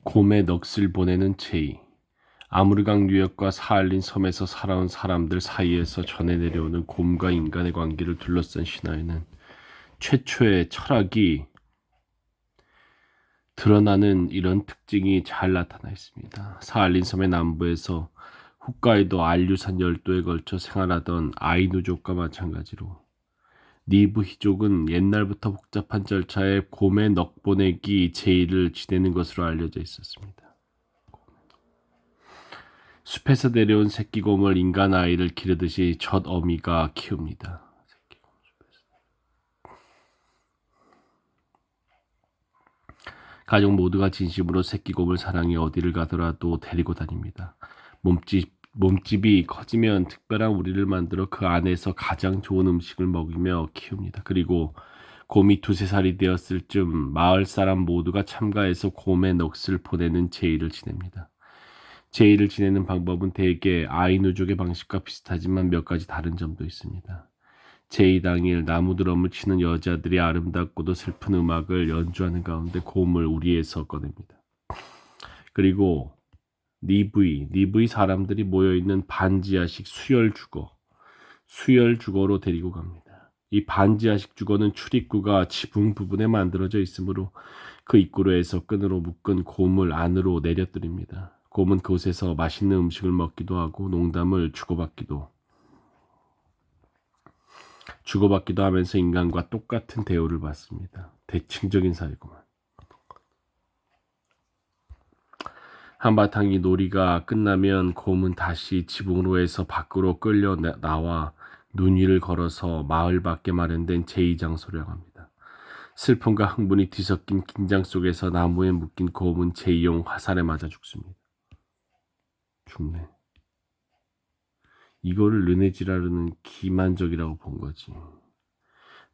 곰의 넋을 보내는 제이. 아무르강 유역과 사할린 섬에서 살아온 사람들 사이에서 전해 내려오는 곰과 인간의 관계를 둘러싼 신화에는 최초의 철학이 드러나는 이런 특징이 잘 나타나 있습니다. 사할린 섬의 남부에서 홋카이도 알류산 열도에 걸쳐 생활하던 아이누족과 마찬가지로 니브히족은 옛날부터 복잡한 절차에 곰의 넋 보내기 제의를 지내는 것으로 알려져 있었습니다. 숲에서 내려온 새끼곰을 인간 아이를 기르듯이 젖 어미가 키웁니다. 가족 모두가 진심으로 새끼곰을 사랑해 어디를 가더라도 데리고 다닙니다. 몸집이 커지면 특별한 우리를 만들어 그 안에서 가장 좋은 음식을 먹이며 키웁니다. 그리고 곰이 2~3살이 되었을 즈음 마을 사람 모두가 참가해서 곰의 넋을 보내는 제의를 지냅니다. 제의를 지내는 방법은 대개 아이누족의 방식과 비슷하지만 몇 가지 다른 점도 있습니다. 제의 당일 나무 드럼을 치는 여자들이 아름답고도 슬픈 음악을 연주하는 가운데 곰을 우리에서 꺼냅니다. 그리고 니브이 사람들이 모여있는 반지하식 수열 주거로 데리고 갑니다. 이 반지하식 주거는 출입구가 지붕 부분에 만들어져 있으므로 그 입구로에서 끈으로 묶은 곰을 안으로 내려드립니다. 곰은 그곳에서 맛있는 음식을 먹기도 하고 농담을 주고받기도 하면서 인간과 똑같은 대우를 받습니다. 대칭적인 사회구만. 한바탕 이 놀이가 끝나면 곰은 다시 지붕으로에서 밖으로 끌려 나와 눈 위를 걸어서 마을 밖에 마련된 제의 장소로 향합니다. 슬픔과 흥분이 뒤섞인 긴장 속에서 나무에 묶인 곰은 제이용 화살에 맞아 죽습니다. 죽네. 이거를 르네지라르는 기만적이라고 본 거지.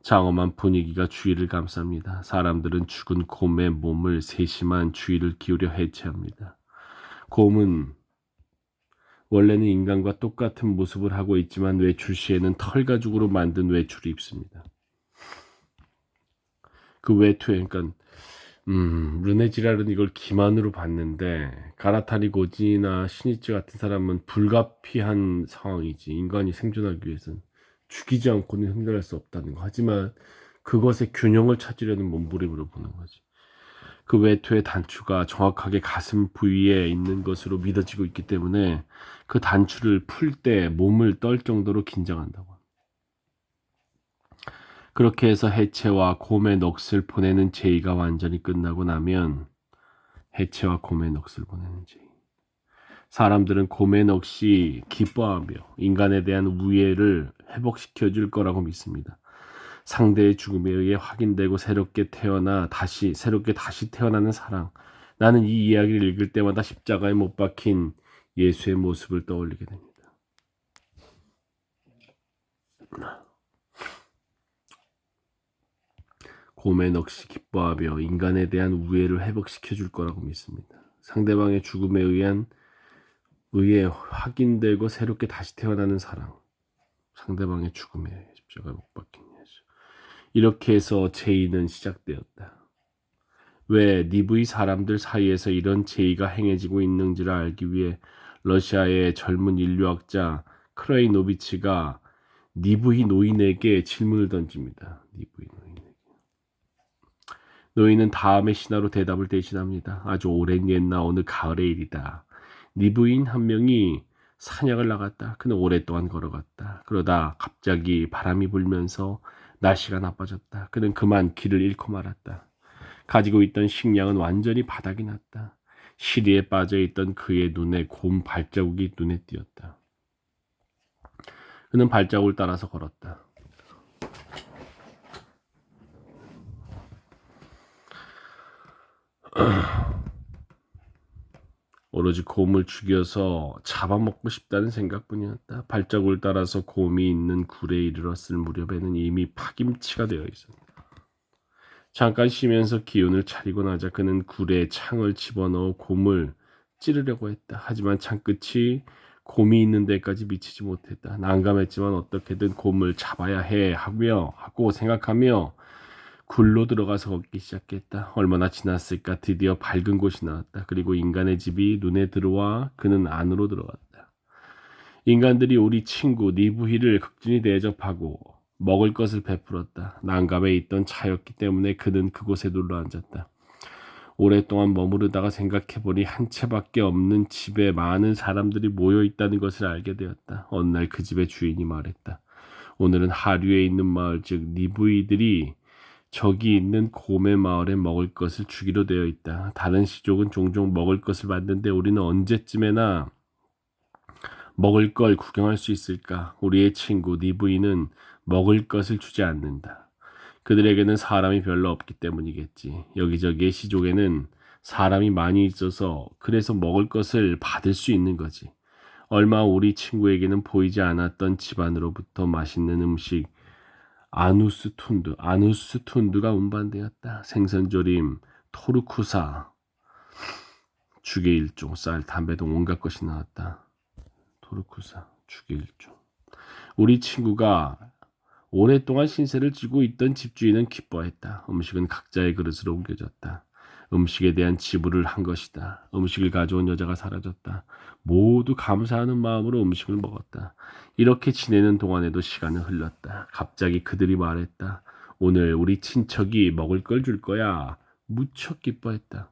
장엄한 분위기가 주위를 감쌉니다. 사람들은 죽은 곰의 몸을 세심한 주의를 기울여 해체합니다. 곰은 원래는 인간과 똑같은 모습을 하고 있지만 외출 시에는 털 가죽으로 만든 외출을 입습니다. 그 외투에 그러니까 르네지랄은 이걸 기만으로 봤는데 가라타리 고지나 시니츠 같은 사람은 불가피한 상황이지. 인간이 생존하기 위해서는 죽이지 않고는 생존할 수 없다는 거. 하지만 그것의 균형을 찾으려는 몸부림으로 보는 거지. 그 외투의 단추가 정확하게 가슴 부위에 있는 것으로 믿어지고 있기 때문에 그 단추를 풀 때 몸을 떨 정도로 긴장한다고. 그렇게 해서 해체와 곰의 넋을 보내는 제의가 완전히 끝나고 나면 해체와 곰의 넋을 보내는 제의. 사람들은 곰의 넋이 기뻐하며 인간에 대한 우애를 회복시켜 줄 거라고 믿습니다. 상대의 죽음에 의해 확인되고 새롭게 다시 태어나는 사랑. 나는 이 이야기를 읽을 때마다 십자가에 못 박힌 예수의 모습을 떠올리게 됩니다. 곰의 넋이 기뻐하며 인간에 대한 우애를 회복시켜 줄 거라고 믿습니다. 상대방의 죽음에 의해 확인되고 새롭게 다시 태어나는 사랑. 상대방의 죽음에 의해 십자가에 못 박힌 예수. 이렇게 해서 제의는 시작되었다. 왜 니브이 사람들 사이에서 이런 제의가 행해지고 있는지를 알기 위해 러시아의 젊은 인류학자 크레이노비치가 니브이 노인에게 질문을 던집니다. 니브이 노인에게. 노인은 다음의 신화로 대답을 대신합니다. 아주 오랜 옛날 어느 가을의 일이다. 니브이인 한 명이 사냥을 나갔다. 그는 오랫동안 걸어갔다. 그러다 갑자기 바람이 불면서 날씨가 나빠졌다. 그는 그만 길을 잃고 말았다. 가지고 있던 식량은 완전히 바닥이 났다. 시리에 빠져있던 그의 눈에 곰 발자국이 눈에 띄었다. 그는 발자국을 따라서 걸었다. 오로지 곰을 죽여서 잡아먹고 싶다는 생각뿐이었다. 발자국을 따라서 곰이 있는 굴에 이르렀을 무렵에는 이미 파김치가 되어 있었다. 잠깐 쉬면서 기운을 차리고 나자 그는 굴에 창을 집어넣어 곰을 찌르려고 했다. 하지만 창끝이 곰이 있는 데까지 미치지 못했다. 난감했지만 어떻게든 곰을 잡아야 하고 생각하며 굴로 들어가서 걷기 시작했다. 얼마나 지났을까 드디어 밝은 곳이 나왔다. 그리고 인간의 집이 눈에 들어와 그는 안으로 들어갔다. 인간들이 우리 친구 니부희를 극진히 대접하고 먹을 것을 베풀었다. 난감해 있던 차였기 때문에 그는 그곳에 눌러앉았다. 오랫동안 머무르다가 생각해보니 한 채밖에 없는 집에 많은 사람들이 모여 있다는 것을 알게 되었다. 어느 날 그 집의 주인이 말했다. 오늘은 하류에 있는 마을 즉 니부이들이 저기 있는 곰의 마을에 먹을 것을 주기로 되어 있다. 다른 시족은 종종 먹을 것을 받는데 우리는 언제쯤에나 먹을 걸 구경할 수 있을까? 우리의 친구 니부이는 먹을 것을 주지 않는다. 그들에게는 사람이 별로 없기 때문이겠지. 여기저기의 시족에는 사람이 많이 있어서 그래서 먹을 것을 받을 수 있는 거지. 얼마 우리 친구에게는 보이지 않았던 집안으로부터 맛있는 음식 아누스툰두가 운반되었다. 생선조림, 토르쿠사, 죽의 일종, 쌀, 담배 등 온갖 것이 나왔다. 토르쿠사, 죽의 일종. 우리 친구가 오랫동안 신세를 지고 있던 집주인은 기뻐했다. 음식은 각자의 그릇으로 옮겨졌다. 음식에 대한 지불을 한 것이다. 음식을 가져온 여자가 사라졌다. 모두 감사하는 마음으로 음식을 먹었다. 이렇게 지내는 동안에도 시간은 흘렀다. 갑자기 그들이 말했다. 오늘 우리 친척이 먹을 걸 줄 거야. 무척 기뻐했다.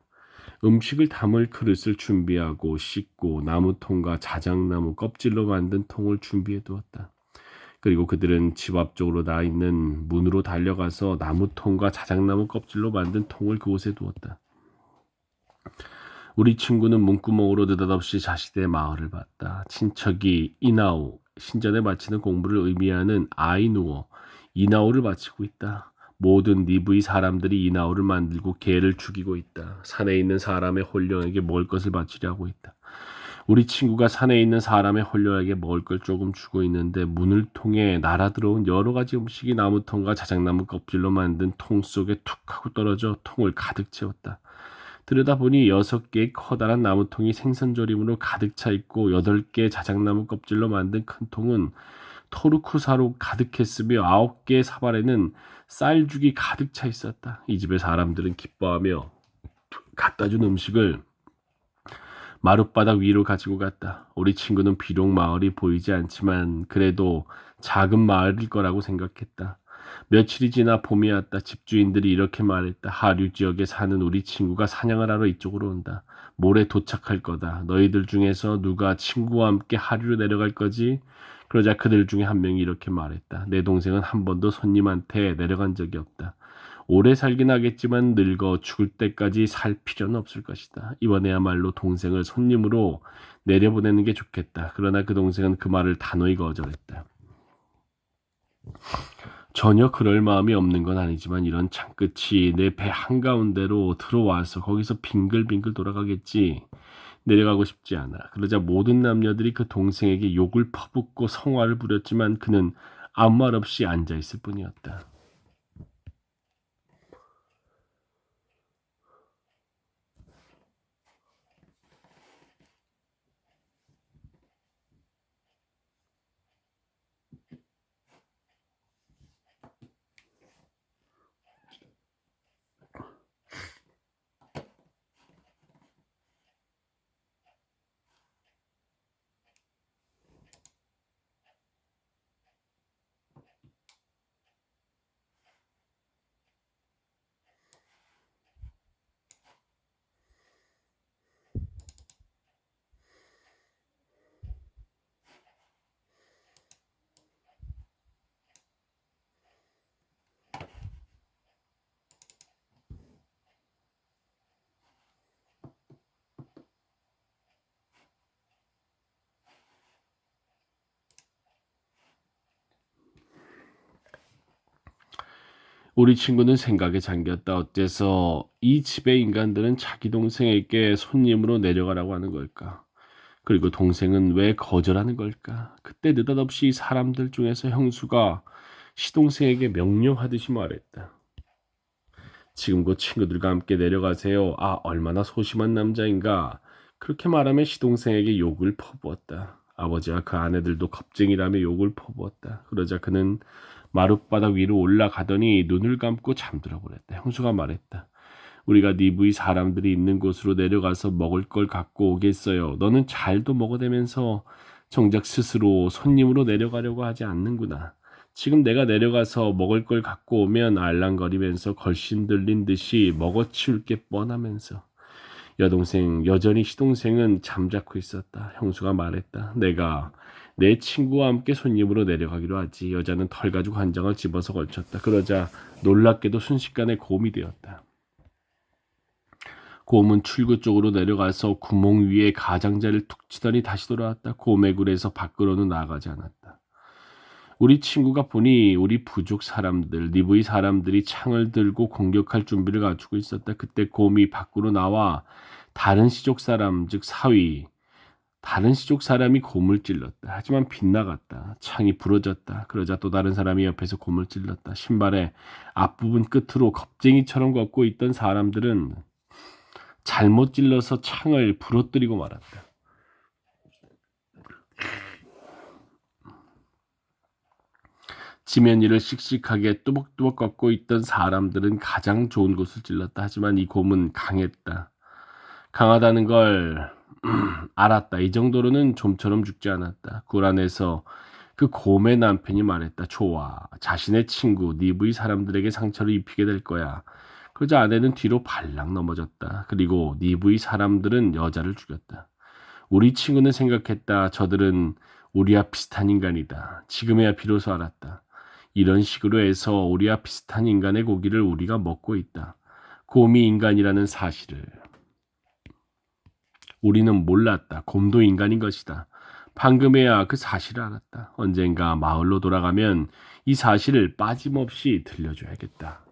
음식을 담을 그릇을 준비하고 씻고 나무통과 자작나무 껍질로 만든 통을 준비해 두었다. 그리고 그들은 집 앞쪽으로 나 있는 문으로 달려가서 나무통과 자작나무 껍질로 만든 통을 그곳에 두었다. 우리 친구는 문구멍으로 느닷없이 자신의 마을을 봤다. 친척이 이나우, 신전에 바치는 공부를 의미하는 아이누어, 이나우를 바치고 있다. 모든 니브의 사람들이 이나우를 만들고 개를 죽이고 있다. 산에 있는 사람의 홀령에게 먹을 것을 바치려 하고 있다. 우리 친구가 산에 있는 사람의 홀령에게 먹을 걸 조금 주고 있는데 문을 통해 날아 들어온 여러 가지 음식이 나무통과 자작나무 껍질로 만든 통 속에 툭 하고 떨어져 통을 가득 채웠다. 들여다보니 6개의 커다란 나무통이 생선조림으로 가득 차 있고 8개의 자작나무 껍질로 만든 큰 통은 토르쿠사로 가득했으며 9개의 사발에는 쌀죽이 가득 차 있었다. 이 집의 사람들은 기뻐하며 갖다 준 음식을 마룻바닥 위로 가지고 갔다. 우리 친구는 비록 마을이 보이지 않지만 그래도 작은 마을일 거라고 생각했다. 며칠이 지나 봄이 왔다. 집주인들이 이렇게 말했다. 하류 지역에 사는 우리 친구가 사냥을 하러 이쪽으로 온다. 모레 도착할 거다. 너희들 중에서 누가 친구와 함께 하류로 내려갈 거지? 그러자 그들 중에 한 명이 이렇게 말했다. 내 동생은 한 번도 손님한테 내려간 적이 없다. 오래 살긴 하겠지만 늙어 죽을 때까지 살 필요는 없을 것이다. 이번에야말로 동생을 손님으로 내려보내는 게 좋겠다. 그러나 그 동생은 그 말을 단호히 거절했다. 전혀 그럴 마음이 없는 건 아니지만 이런 창끝이 내 배 한가운데로 들어와서 거기서 빙글빙글 돌아가겠지. 내려가고 싶지 않아. 그러자 모든 남녀들이 그 동생에게 욕을 퍼붓고 성화를 부렸지만 그는 아무 말 없이 앉아있을 뿐이었다. 우리 친구는 생각에 잠겼다. 어째서 이 집의 인간들은 자기 동생에게 손님으로 내려가라고 하는 걸까? 그리고 동생은 왜 거절하는 걸까? 그때 느닷없이 사람들 중에서 형수가 시동생에게 명령하듯이 말했다. 지금 그 친구들과 함께 내려가세요. 아, 얼마나 소심한 남자인가. 그렇게 말하며 시동생에게 욕을 퍼부었다. 아버지와 그 아내들도 겁쟁이라며 욕을 퍼부었다. 그러자 그는 마룻바닥 위로 올라가더니 눈을 감고 잠들어 버렸다. 형수가 말했다. 우리가 니브의 사람들이 있는 곳으로 내려가서 먹을 걸 갖고 오겠어요. 너는 잘도 먹어대면서 정작 스스로 손님으로 내려가려고 하지 않는구나. 지금 내가 내려가서 먹을 걸 갖고 오면 알랑거리면서 걸신 들린 듯이 먹어치울 게 뻔하면서. 여전히 시동생은 잠자코 있었다. 형수가 말했다. 내가 내 친구와 함께 손님으로 내려가기로 하지. 여자는 털가죽 한 장을 집어서 걸쳤다. 그러자 놀랍게도 순식간에 곰이 되었다. 곰은 출구 쪽으로 내려가서 구멍 위에 가장자리를 툭 치더니 다시 돌아왔다. 곰의 굴에서 밖으로는 나가지 않았다. 우리 친구가 보니 우리 부족 사람들, 니브의 사람들이 창을 들고 공격할 준비를 갖추고 있었다. 그때 곰이 밖으로 나와 다른 시족 사람, 즉 사위, 다른 시족 사람이 곰을 찔렀다. 하지만 빗나갔다. 창이 부러졌다. 그러자 또 다른 사람이 옆에서 곰을 찔렀다. 신발의 앞부분 끝으로 겁쟁이처럼 걷고 있던 사람들은 잘못 찔러서 창을 부러뜨리고 말았다. 지면 위를 씩씩하게 뚜벅뚜벅 걷고 있던 사람들은 가장 좋은 곳을 찔렀다. 하지만 이 곰은 강했다. 강하다는 걸 알았다. 이 정도로는 좀처럼 죽지 않았다. 굴 안에서 그 곰의 남편이 말했다. 좋아. 자신의 친구 니브의 사람들에게 상처를 입히게 될 거야. 그러자 아내는 뒤로 발락 넘어졌다. 그리고 니브의 사람들은 여자를 죽였다. 우리 친구는 생각했다. 저들은 우리와 비슷한 인간이다. 지금에야 비로소 알았다. 이런 식으로 해서 우리와 비슷한 인간의 고기를 우리가 먹고 있다. 곰이 인간이라는 사실을 우리는 몰랐다. 곰도 인간인 것이다. 방금에야 그 사실을 알았다. 언젠가 마을로 돌아가면 이 사실을 빠짐없이 들려줘야겠다.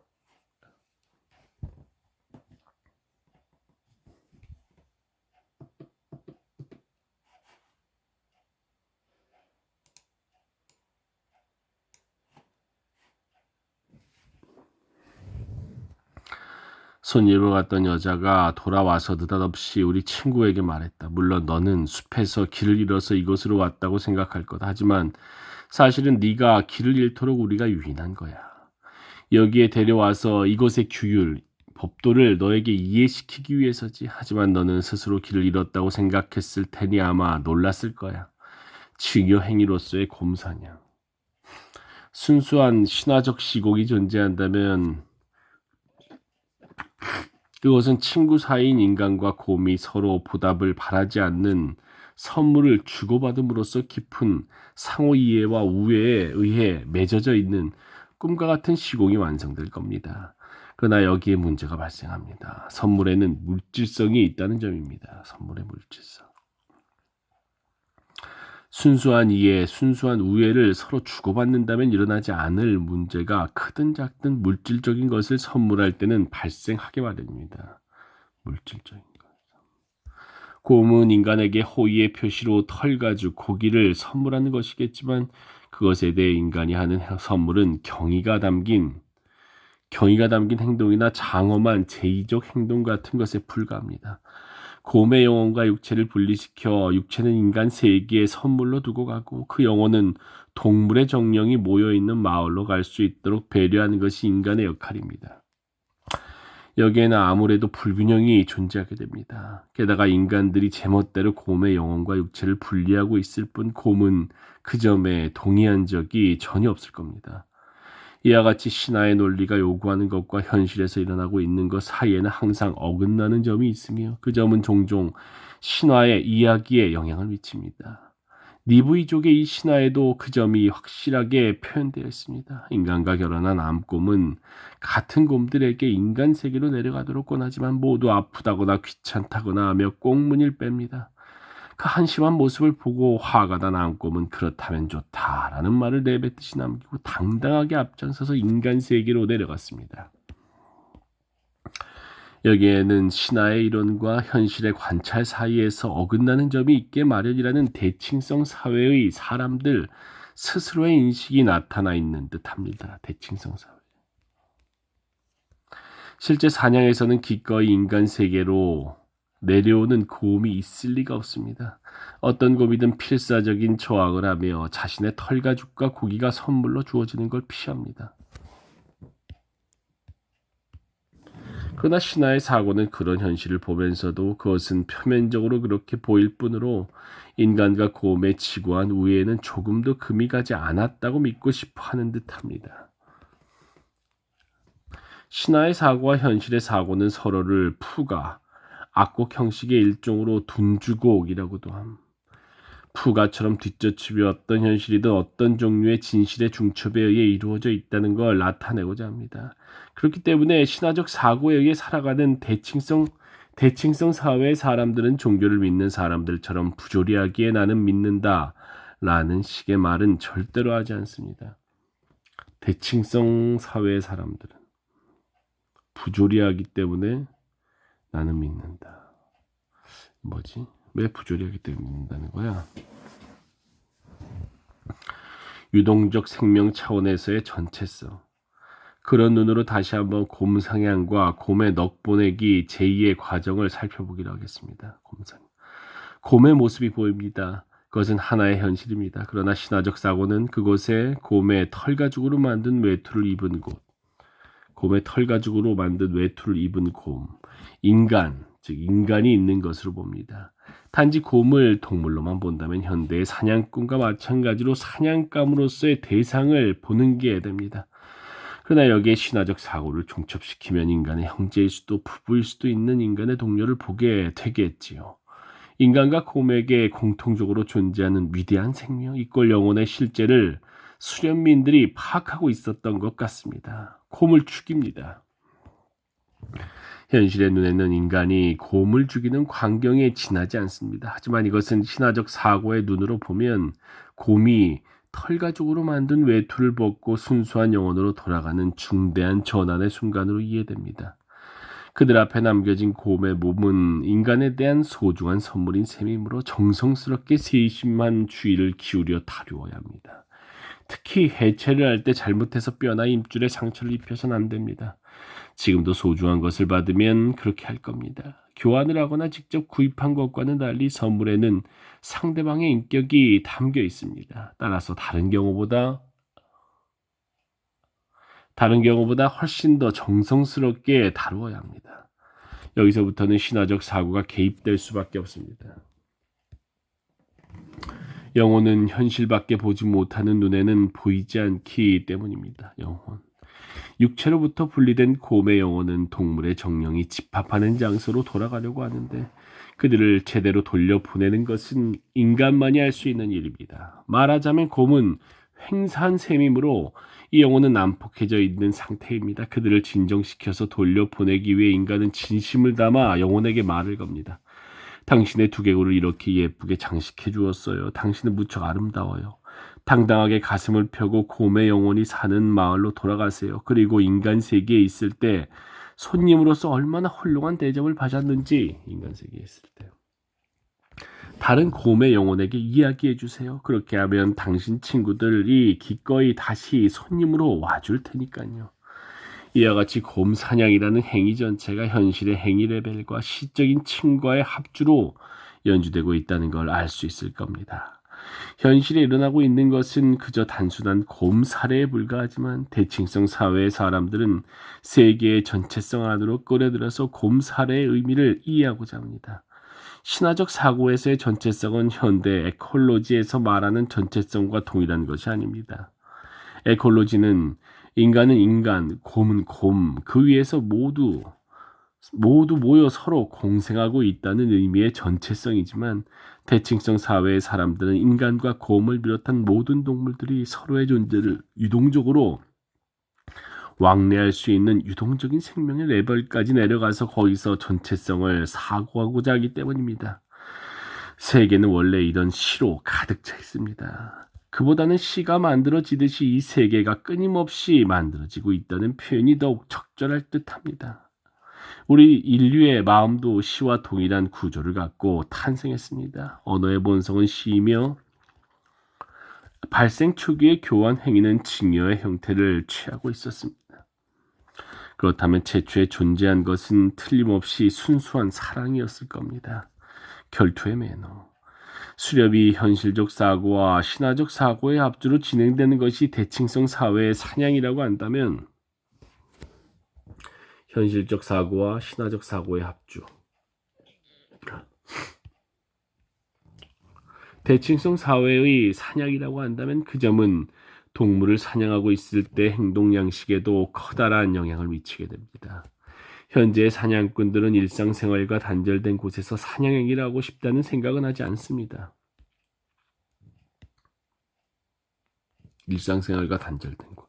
손님으로 갔던 여자가 돌아와서 느닷없이 우리 친구에게 말했다. 물론 너는 숲에서 길을 잃어서 이곳으로 왔다고 생각할 거다. 하지만 사실은 네가 길을 잃도록 우리가 유인한 거야. 여기에 데려와서 이곳의 규율, 법도를 너에게 이해시키기 위해서지. 하지만 너는 스스로 길을 잃었다고 생각했을 테니 아마 놀랐을 거야. 증여 행위로서의 곰사냥. 순수한 신화적 시곡이 존재한다면 그것은 친구 사이인 인간과 곰이 서로 보답을 바라지 않는 선물을 주고받음으로써 깊은 상호 이해와 우애에 의해 맺어져 있는 꿈과 같은 시공이 완성될 겁니다. 그러나 여기에 문제가 발생합니다. 선물에는 물질성이 있다는 점입니다. 선물의 물질성. 순수한 이해, 순수한 우애를 서로 주고받는다면 일어나지 않을 문제가 크든 작든 물질적인 것을 선물할 때는 발생하게 마련입니다. 물질적인 것. 곰은 인간에게 호의의 표시로 털가죽, 고기를 선물하는 것이겠지만 그것에 대해 인간이 하는 선물은 경의가 담긴 행동이나 장엄한 제의적 행동 같은 것에 불과합니다. 곰의 영혼과 육체를 분리시켜 육체는 인간 세계에 선물로 두고 가고 그 영혼은 동물의 정령이 모여있는 마을로 갈 수 있도록 배려하는 것이 인간의 역할입니다. 여기에는 아무래도 불균형이 존재하게 됩니다. 게다가 인간들이 제멋대로 곰의 영혼과 육체를 분리하고 있을 뿐 곰은 그 점에 동의한 적이 전혀 없을 겁니다. 이와 같이 신화의 논리가 요구하는 것과 현실에서 일어나고 있는 것 사이에는 항상 어긋나는 점이 있으며 그 점은 종종 신화의 이야기에 영향을 미칩니다. 니브이족의 이 신화에도 그 점이 확실하게 표현되어 있습니다. 인간과 결혼한 암곰은 같은 곰들에게 인간 세계로 내려가도록 권하지만 모두 아프다거나 귀찮다거나 하며 꽁문을 뺍니다. 그 한심한 모습을 보고 화가 난 암곰은 그렇다면 좋다라는 말을 내뱉듯이 남기고 당당하게 앞장서서 인간 세계로 내려갔습니다. 여기에는 신화의 이론과 현실의 관찰 사이에서 어긋나는 점이 있게 마련이라는 대칭성 사회의 사람들 스스로의 인식이 나타나 있는 듯합니다. 대칭성 사회. 실제 사냥에서는 기꺼이 인간 세계로 내려오는 고음이 있을 리가 없습니다. 어떤 곰이든 필사적인 저항을 하며 자신의 털가죽과 고기가 선물로 주어지는 걸 피합니다. 그러나 신하의 사고는 그런 현실을 보면서도 그것은 표면적으로 그렇게 보일 뿐으로 인간과 곰의 지고한 우애에는 조금도 금이 가지 않았다고 믿고 싶어 하는 듯합니다. 신하의 사고와 현실의 사고는 서로를 푸가, 악곡 형식의 일종으로 둔주곡이라고도 함. 푸가처럼 뒷받침이었던 현실이든 어떤 종류의 진실의 중첩에 의해 이루어져 있다는 걸 나타내고자 합니다. 그렇기 때문에 신화적 사고에 의해 살아가는 대칭성 사회의 사람들은 종교를 믿는 사람들처럼 부조리하기에 나는 믿는다 라는 식의 말은 절대로 하지 않습니다. 대칭성 사회의 사람들은 부조리하기 때문에 나는 믿는다. 뭐지? 왜 부조리하기 때문에 믿는다는 거야? 유동적 생명 차원에서의 전체성. 그런 눈으로 다시 한번 곰 상향과 곰의 넋 보내기 제2의 과정을 살펴보기로 하겠습니다. 곰의 모습이 보입니다. 그것은 하나의 현실입니다. 그러나 신화적 사고는 그곳에 곰의 털가죽으로 만든 외투를 입은 곰, 즉 인간이 있는 것으로 봅니다. 단지 곰을 동물로만 본다면 현대의 사냥꾼과 마찬가지로 사냥감으로서의 대상을 보는 게 됩니다. 그러나 여기에 신화적 사고를 중첩시키면 인간의 형제일 수도 부부일 수도 있는 인간의 동료를 보게 되겠지요. 인간과 곰에게 공통적으로 존재하는 위대한 생명, 이꼴 영혼의 실제를 수련민들이 파악하고 있었던 것 같습니다. 곰을 죽입니다. 현실의 눈에는 인간이 곰을 죽이는 광경에 지나지 않습니다. 하지만 이것은 신화적 사고의 눈으로 보면 곰이 털가죽으로 만든 외투를 벗고 순수한 영혼으로 돌아가는 중대한 전환의 순간으로 이해됩니다. 그들 앞에 남겨진 곰의 몸은 인간에 대한 소중한 선물인 셈이므로 정성스럽게 세심한 주의를 기울여 다루어야 합니다. 특히 해체를 할 때 잘못해서 뼈나 임줄에 상처를 입혀서는 안 됩니다. 지금도 소중한 것을 받으면 그렇게 할 겁니다. 교환을 하거나 직접 구입한 것과는 달리 선물에는 상대방의 인격이 담겨 있습니다. 따라서 다른 경우보다 훨씬 더 정성스럽게 다루어야 합니다. 여기서부터는 신화적 사고가 개입될 수밖에 없습니다. 영혼은 현실밖에 보지 못하는 눈에는 보이지 않기 때문입니다. 육체로부터 분리된 곰의 영혼은 동물의 정령이 집합하는 장소로 돌아가려고 하는데 그들을 제대로 돌려보내는 것은 인간만이 할 수 있는 일입니다. 말하자면 곰은 횡사한 셈이므로 이 영혼은 난폭해져 있는 상태입니다. 그들을 진정시켜서 돌려보내기 위해 인간은 진심을 담아 영혼에게 말을 겁니다. 당신의 두개골을 이렇게 예쁘게 장식해 주었어요. 당신은 무척 아름다워요. 당당하게 가슴을 펴고 곰의 영혼이 사는 마을로 돌아가세요. 그리고 인간 세계에 있을 때 손님으로서 얼마나 훌륭한 대접을 받았는지 인간 세계에 있을 때 다른 곰의 영혼에게 이야기해 주세요. 그렇게 하면 당신 친구들이 기꺼이 다시 손님으로 와줄 테니까요. 이와 같이 곰 사냥이라는 행위 전체가 현실의 행위 레벨과 시적인 층과의 합주로 연주되고 있다는 걸 알 수 있을 겁니다. 현실에 일어나고 있는 것은 그저 단순한 곰 살해에 불과하지만 대칭성 사회의 사람들은 세계의 전체성 안으로 끌어들여서 곰 살해의 의미를 이해하고자 합니다. 신화적 사고에서의 전체성은 현대 에콜로지에서 말하는 전체성과 동일한 것이 아닙니다. 에콜로지는 인간은 인간, 곰은 곰, 그 위에서 모두 모여 서로 공생하고 있다는 의미의 전체성이지만 대칭성 사회의 사람들은 인간과 곰을 비롯한 모든 동물들이 서로의 존재를 유동적으로 왕래할 수 있는 유동적인 생명의 레벨까지 내려가서 거기서 전체성을 사고하고자 하기 때문입니다. 세계는 원래 이런 시로 가득 차 있습니다. 그보다는 시가 만들어지듯이 이 세계가 끊임없이 만들어지고 있다는 표현이 더욱 적절할 듯합니다. 우리 인류의 마음도 시와 동일한 구조를 갖고 탄생했습니다. 언어의 본성은 시이며 발생 초기의 교환 행위는 징여의 형태를 취하고 있었습니다. 그렇다면 최초에 존재한 것은 틀림없이 순수한 사랑이었을 겁니다. 결투의 매너. 수렵이 현실적 사고와 신화적 사고의 합주로 진행되는 것이 대칭성 사회의 사냥이라고 한다면 현실적 사고와 신화적 사고의 합주. 대칭성 사회의 사냥이라고 한다면 그 점은 동물을 사냥하고 있을 때 행동 양식에도 커다란 영향을 미치게 됩니다. 현재의 사냥꾼들은 일상생활과 단절된 곳에서 사냥행위를 하고 싶다는 생각은 하지 않습니다. 일상생활과 단절된 곳.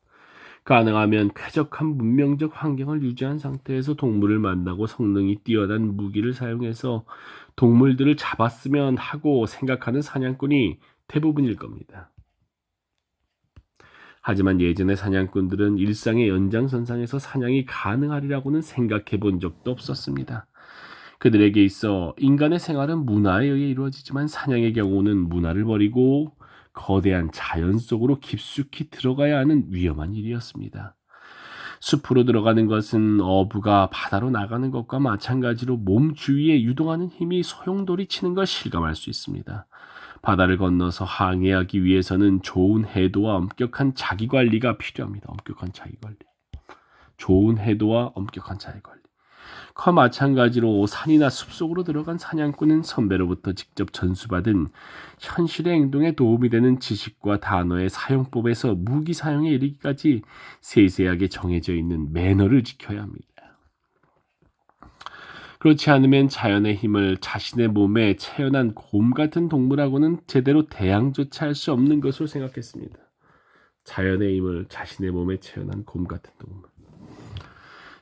가능하면 쾌적한 문명적 환경을 유지한 상태에서 동물을 만나고 성능이 뛰어난 무기를 사용해서 동물들을 잡았으면 하고 생각하는 사냥꾼이 대부분일 겁니다. 하지만 예전의 사냥꾼들은 일상의 연장선상에서 사냥이 가능하리라고는 생각해 본 적도 없었습니다. 그들에게 있어 인간의 생활은 문화에 의해 이루어지지만 사냥의 경우는 문화를 버리고 거대한 자연 속으로 깊숙이 들어가야 하는 위험한 일이었습니다. 숲으로 들어가는 것은 어부가 바다로 나가는 것과 마찬가지로 몸 주위에 유동하는 힘이 소용돌이 치는 걸 실감할 수 있습니다. 바다를 건너서 항해하기 위해서는 좋은 해도와 엄격한 자기관리가 필요합니다. 엄격한 자기관리. 좋은 해도와 엄격한 자기관리. 그와 마찬가지로 산이나 숲속으로 들어간 사냥꾼은 선배로부터 직접 전수받은 현실의 행동에 도움이 되는 지식과 단어의 사용법에서 무기 사용에 이르기까지 세세하게 정해져 있는 매너를 지켜야 합니다. 그렇지 않으면 자연의 힘을 자신의 몸에 체현한 곰 같은 동물하고는 제대로 대항조차 할 수 없는 것으로 생각했습니다. 자연의 힘을 자신의 몸에 체현한 곰 같은 동물.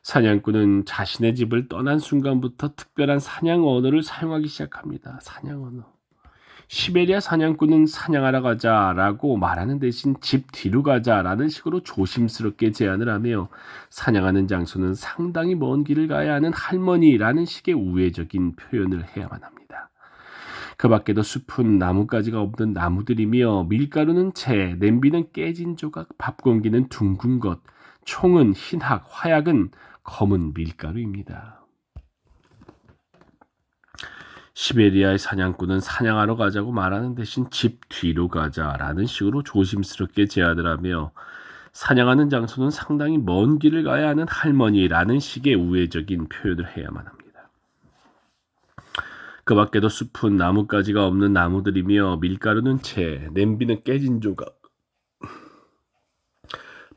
사냥꾼은 자신의 집을 떠난 순간부터 특별한 사냥 언어를 사용하기 시작합니다. 사냥 언어. 시베리아 사냥꾼은 사냥하러 가자라고 말하는 대신 집 뒤로 가자라는 식으로 조심스럽게 제안을 하며 사냥하는 장소는 상당히 먼 길을 가야 하는 할머니라는 식의 우회적인 표현을 해야만 합니다. 그 밖에도 숲은 나뭇가지가 없는 나무들이며 밀가루는 채, 냄비는 깨진 조각, 밥 공기는 둥근 것, 총은 흰학, 화약은 검은 밀가루입니다. 시베리아의 사냥꾼은 사냥하러 가자고 말하는 대신 집 뒤로 가자라는 식으로 조심스럽게 제안을 하며 사냥하는 장소는 상당히 먼 길을 가야 하는 할머니라는 식의 우회적인 표현을 해야만 합니다. 그 밖에도 숲은 나뭇가지가 없는 나무들이며 밀가루는 채, 냄비는 깨진 조각,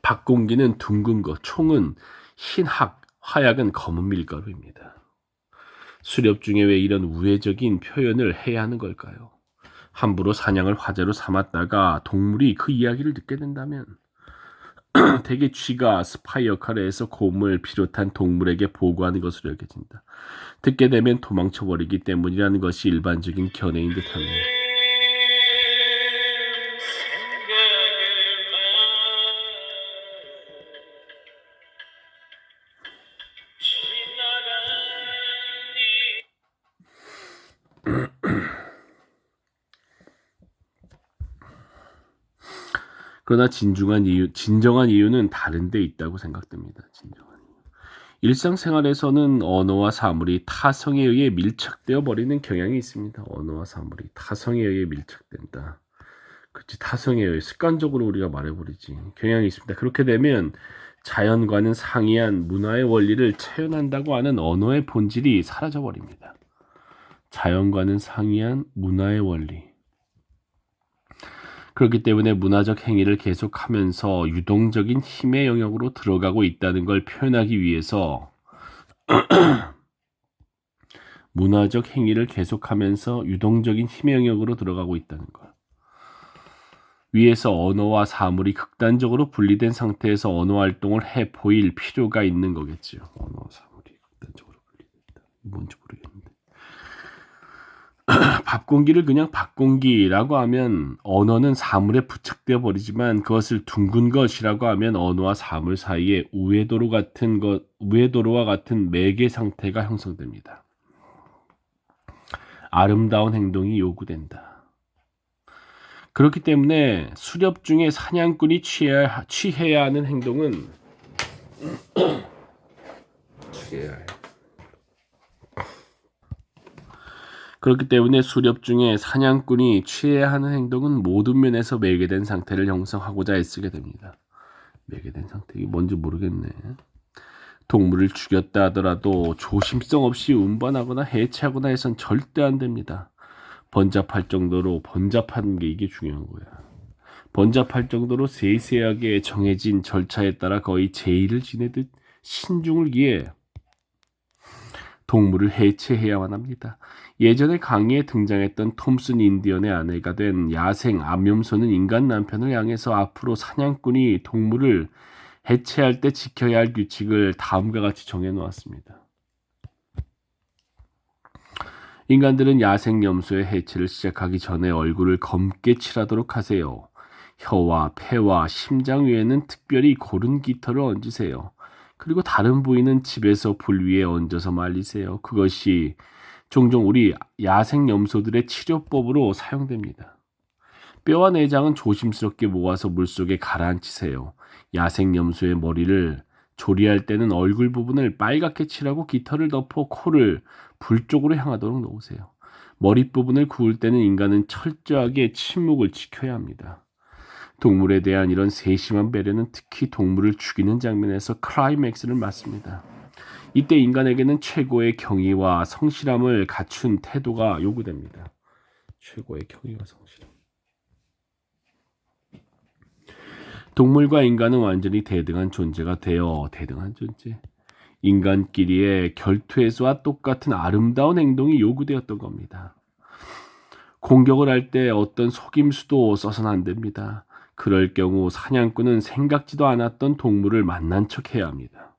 밥 공기는 둥근 것, 총은 흰학, 화약은 검은 밀가루입니다. 수렵 중에 왜 이런 우회적인 표현을 해야 하는 걸까요? 함부로 사냥을 화제로 삼았다가 동물이 그 이야기를 듣게 된다면 대개 쥐가 스파이 역할을 해서 곰을 비롯한 동물에게 보고하는 것으로 여겨진다. 듣게 되면 도망쳐버리기 때문이라는 것이 일반적인 견해인 듯합니다. 그러나 진정한 이유는 다른 데 있다고 생각됩니다. 진정한 이유. 일상생활에서는 언어와 사물이 타성에 의해 밀착되어 버리는 경향이 있습니다. 언어와 사물이 타성에 의해 밀착된다. 그렇지, 타성에 의해 습관적으로 우리가 말해버리지. 경향이 있습니다. 그렇게 되면 자연과는 상이한 문화의 원리를 체현한다고 하는 언어의 본질이 사라져버립니다. 자연과는 상이한 문화의 원리. 그렇기 때문에 문화적 행위를 계속하면서 유동적인 힘의 영역으로 들어가고 있다는 걸 표현하기 위해서 문화적 행위를 계속하면서 유동적인 힘의 영역으로 들어가고 있다는 걸 위해서 언어와 사물이 극단적으로 분리된 상태에서 언어 활동을 해 보일 필요가 있는 거겠죠. 언어와 사물이 극단적으로 분리된다. 뭔지 모르겠는데. 밥 공기를 그냥 밥 공기라고 하면 언어는 사물에 부착되어 버리지만 그것을 둥근 것이라고 하면 언어와 사물 사이에 우회도로와 같은 매개 상태가 형성됩니다. 아름다운 행동이 요구된다. 그렇기 때문에 수렵 중에 사냥꾼이 취해야 하는 행동은 취해야 해요. 그렇기 때문에 수렵 중에 사냥꾼이 취해야 하는 행동은 모든 면에서 매개된 상태를 형성하고자 애쓰게 됩니다. 매개된 상태, 이게 뭔지 모르겠네. 동물을 죽였다 하더라도 조심성 없이 운반하거나 해체하거나 해선 절대 안 됩니다. 번잡할 정도로, 번잡한 게 이게 중요한 거야. 번잡할 정도로 세세하게 정해진 절차에 따라 거의 제의를 지내듯 신중을 기해 동물을 해체해야만 합니다. 예전에 강의에 등장했던 톰슨 인디언의 아내가 된 야생 암염소는 인간 남편을 향해서 앞으로 사냥꾼이 동물을 해체할 때 지켜야 할 규칙을 다음과 같이 정해놓았습니다. 인간들은 야생 염소의 해체를 시작하기 전에 얼굴을 검게 칠하도록 하세요. 혀와 폐와 심장 위에는 특별히 고른 깃털을 얹으세요. 그리고 다른 부위는 집에서 불 위에 얹어서 말리세요. 그것이 종종 우리 야생 염소들의 치료법으로 사용됩니다. 뼈와 내장은 조심스럽게 모아서 물속에 가라앉히세요. 야생 염소의 머리를 조리할 때는 얼굴 부분을 빨갛게 칠하고 깃털을 덮어 코를 불 쪽으로 향하도록 놓으세요. 머리 부분을 구울 때는 인간은 철저하게 침묵을 지켜야 합니다. 동물에 대한 이런 세심한 배려는 특히 동물을 죽이는 장면에서 클라이맥스를 맞습니다. 이때 인간에게는 최고의 경의와 성실함을 갖춘 태도가 요구됩니다. 최고의 경의와 성실함. 동물과 인간은 완전히 대등한 존재가 되어 대등한 존재. 인간끼리의 결투에서와 똑같은 아름다운 행동이 요구되었던 겁니다. 공격을 할 때 어떤 속임수도 써서는 안 됩니다. 그럴 경우 사냥꾼은 생각지도 않았던 동물을 만난 척 해야 합니다.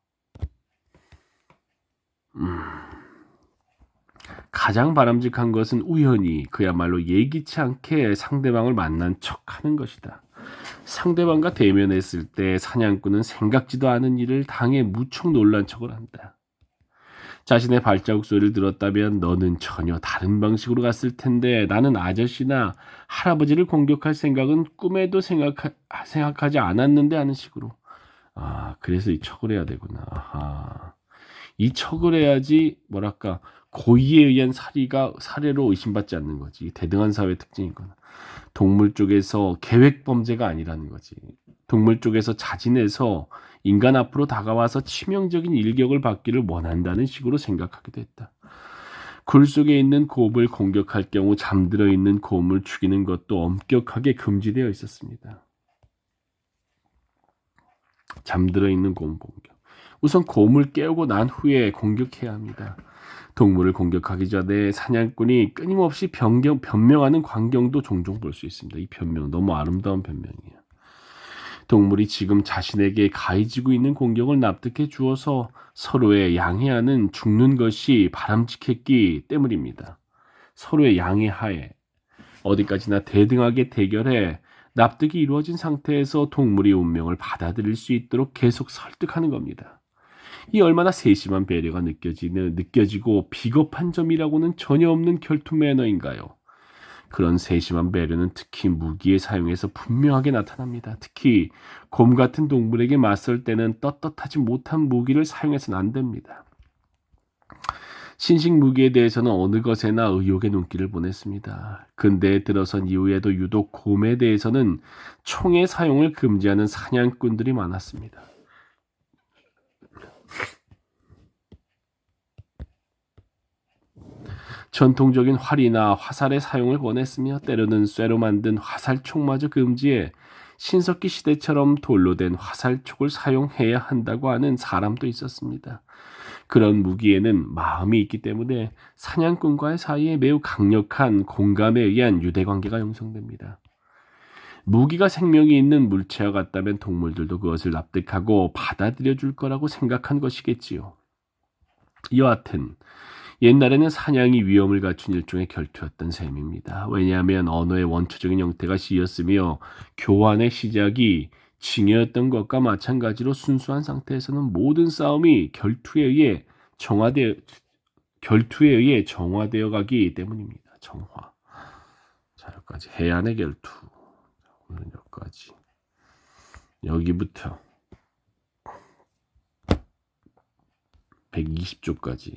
가장 바람직한 것은 우연히 그야말로 예기치 않게 상대방을 만난 척하는 것이다. 상대방과 대면했을 때 사냥꾼은 생각지도 않은 일을 당해 무척 놀란 척을 한다. 자신의 발자국 소리를 들었다면 너는 전혀 다른 방식으로 갔을 텐데 나는 아저씨나 할아버지를 공격할 생각은 꿈에도 생각하지 않았는데 하는 식으로. 그래서 이 척을 해야 되구나. 이 척을 해야지 뭐랄까 고의에 의한 살해로 의심받지 않는 거지. 대등한 사회 특징이거나. 동물 쪽에서 계획 범죄가 아니라는 거지. 동물 쪽에서 자진해서 인간 앞으로 다가와서 치명적인 일격을 받기를 원한다는 식으로 생각하기도 했다. 굴 속에 있는 곰을 공격할 경우 잠들어 있는 곰을 죽이는 것도 엄격하게 금지되어 있었습니다. 잠들어 있는 곰 공격. 우선 곰을 깨우고 난 후에 공격해야 합니다. 동물을 공격하기 전에 사냥꾼이 끊임없이 변명하는 광경도 종종 볼 수 있습니다. 이 변명 너무 아름다운 변명이에요. 동물이 지금 자신에게 가해지고 있는 공격을 납득해 주어서 서로의 양해하는 죽는 것이 바람직했기 때문입니다. 서로의 양해하에 어디까지나 대등하게 대결해 납득이 이루어진 상태에서 동물이 운명을 받아들일 수 있도록 계속 설득하는 겁니다. 이 얼마나 세심한 배려가 느껴지고 비겁한 점이라고는 전혀 없는 결투 매너인가요? 그런 세심한 배려는 특히 무기의 사용에서 분명하게 나타납니다. 특히 곰 같은 동물에게 맞설 때는 떳떳하지 못한 무기를 사용해서는 안 됩니다. 신식 무기에 대해서는 어느 것에나 의혹의 눈길을 보냈습니다. 근대에 들어선 이후에도 유독 곰에 대해서는 총의 사용을 금지하는 사냥꾼들이 많았습니다. 전통적인 활이나 화살의 사용을 권했으며 때로는 쇠로 만든 화살촉마저 금지해 신석기 시대처럼 돌로 된 화살촉을 사용해야 한다고 하는 사람도 있었습니다. 그런 무기에는 마음이 있기 때문에 사냥꾼과의 사이에 매우 강력한 공감에 의한 유대관계가 형성됩니다. 무기가 생명이 있는 물체와 같다면 동물들도 그것을 납득하고 받아들여 줄 거라고 생각한 것이겠지요. 여하튼 옛날에는 사냥이 위험을 갖춘 일종의 결투였던 셈입니다. 왜냐하면 언어의 원초적인 형태가 시였으며 교환의 시작이 징여였던 것과 마찬가지로 순수한 상태에서는 모든 싸움이 결투에 의해 정화되어 가기 때문입니다. 정화. 자, 여기까지 해안의 결투. 오늘은 여기까지. 여기부터 120조까지